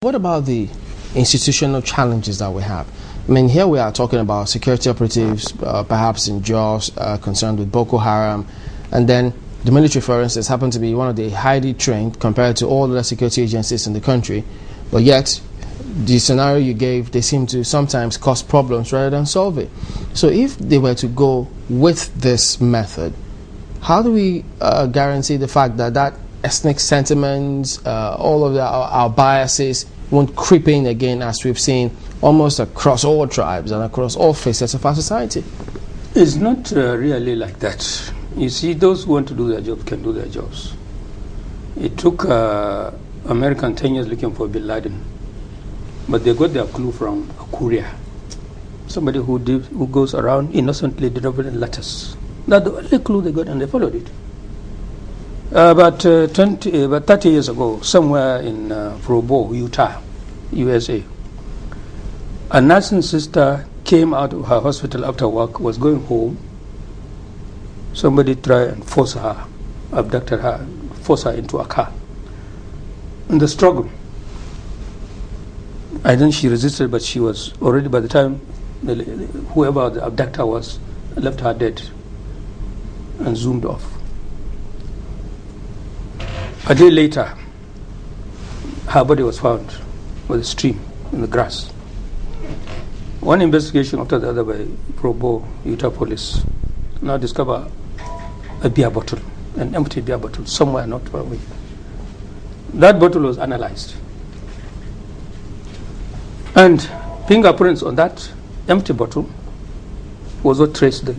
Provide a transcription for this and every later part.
What about the institutional challenges that we have? I mean, here we are talking about security operatives, perhaps in Jos, concerned with Boko Haram, and then the military, for instance, happen to be one of the highly trained compared to all other security agencies in the country, but yet the scenario you gave, they seem to sometimes cause problems rather than solve it. So if they were to go with this method, how do we guarantee the fact that that ethnic sentiments, all of our biases won't creep in again, as we've seen almost across all tribes and across all facets of our society? It's not really like that. You see, those who want to do their job can do their jobs. It took American 10 years looking for Bin Laden, but they got their clue from a courier, somebody who goes around innocently delivering letters. That's the only clue they got, and they followed it. About 30 years ago, somewhere in Provo, Utah, USA, a nursing sister came out of her hospital after work, was going home. Somebody tried and forced her, abducted her, forced her into a car. In the struggle, I think she resisted, but she was already, by the time whoever the abductor was, left her dead and zoomed off. A day later, her body was found with a stream in the grass. One investigation after the other by Provo, Utah police now discover a beer bottle, an empty beer bottle, somewhere not far away. That bottle was analyzed. And fingerprints on that empty bottle was what traced the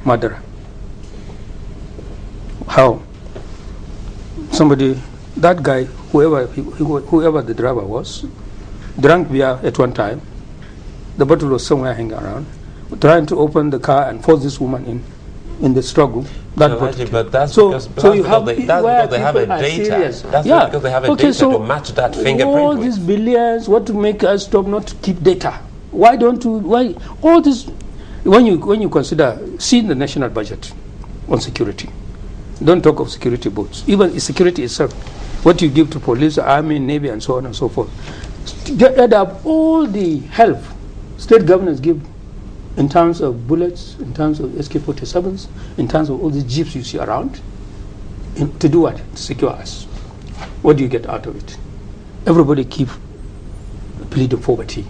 murderer. How? Somebody, that guy, whoever the driver was, drank beer at one time. The bottle was somewhere hanging around, trying to open the car and force this woman in the struggle. That but that's because they have a data. That's because they have a data to match that fingerprint. All these billions, what to make us stop not to keep data? Why all this? When you consider seeing the national budget on security, don't talk of security boats. Even security itself, what you give to police, army, navy, and so on and so forth. Add up all the help state governments give in terms of bullets, in terms of SK-47s, in terms of all these jeeps you see around, to do what? To secure us. What do you get out of it? Everybody keep pleading poverty.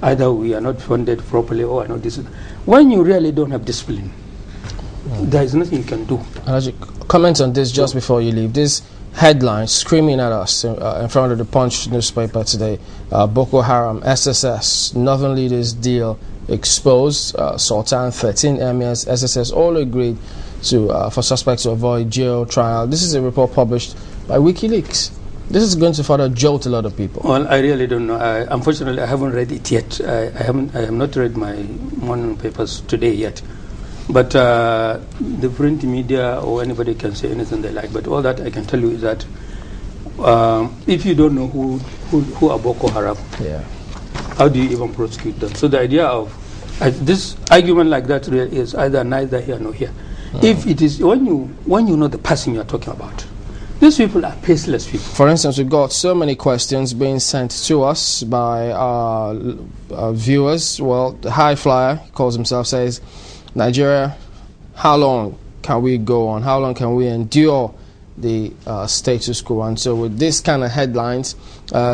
Either we are not funded properly or are not this. When you really don't have discipline, there is nothing you can do. Comment on this just before you leave. This headline screaming at us in front of the Punch newspaper today: Boko Haram, SSS, Northern Leaders deal exposed. Sultan, 13 emirs, SSS all agreed for suspects to avoid jail trial. This is a report published by WikiLeaks. This is going to further jolt a lot of people. Well, I really don't know. Unfortunately, I haven't read it yet. I have not read my morning papers today yet. But the print media or anybody can say anything they like. But all that I can tell you is that if you don't know who are Boko Haram, how do you even prosecute them? So the idea of this argument like that really is either neither here nor here. If it is when you know the person you are talking about, these people are faceless people. For instance, we've got so many questions being sent to us by our viewers. Well, the High Flyer calls himself, says, Nigeria, how long can we go on? How long can we endure the status quo? And so with this kind of headlines,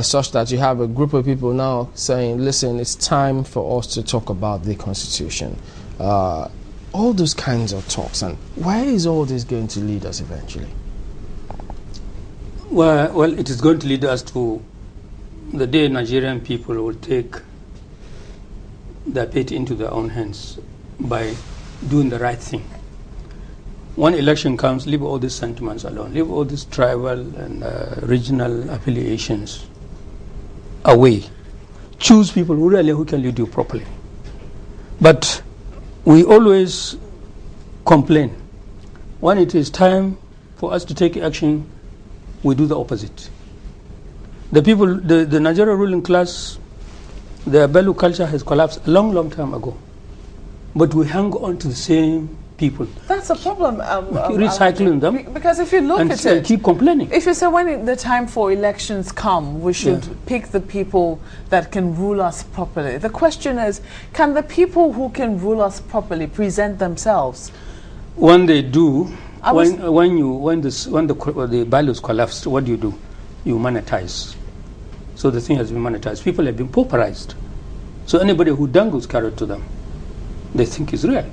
such that you have a group of people now saying, listen, it's time for us to talk about the Constitution. All those kinds of talks. And where is all this going to lead us eventually? Well, it is going to lead us to the day Nigerian people will take their fate into their own hands by doing the right thing. When election comes, leave all these sentiments alone. Leave all these tribal and regional affiliations away. Choose people who can lead you properly. But we always complain. When it is time for us to take action, we do the opposite. The people, the Nigerian ruling class, their value culture has collapsed a long, long time ago. But we hang on to the same people. That's a problem. Recycling them. Because if you look at it, keep complaining. If you say when the time for elections come, we should pick the people that can rule us properly. The question is, can the people who can rule us properly present themselves? When they do, when the values collapse, what do? You monetize. So the thing has been monetized. People have been pauperized. So anybody who dangles carrot to them, they think is real.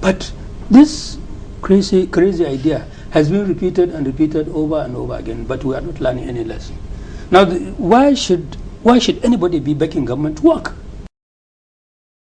But this crazy idea has been repeated and repeated over and over again, but we are not learning any lesson. Now, why should anybody be backing government to work?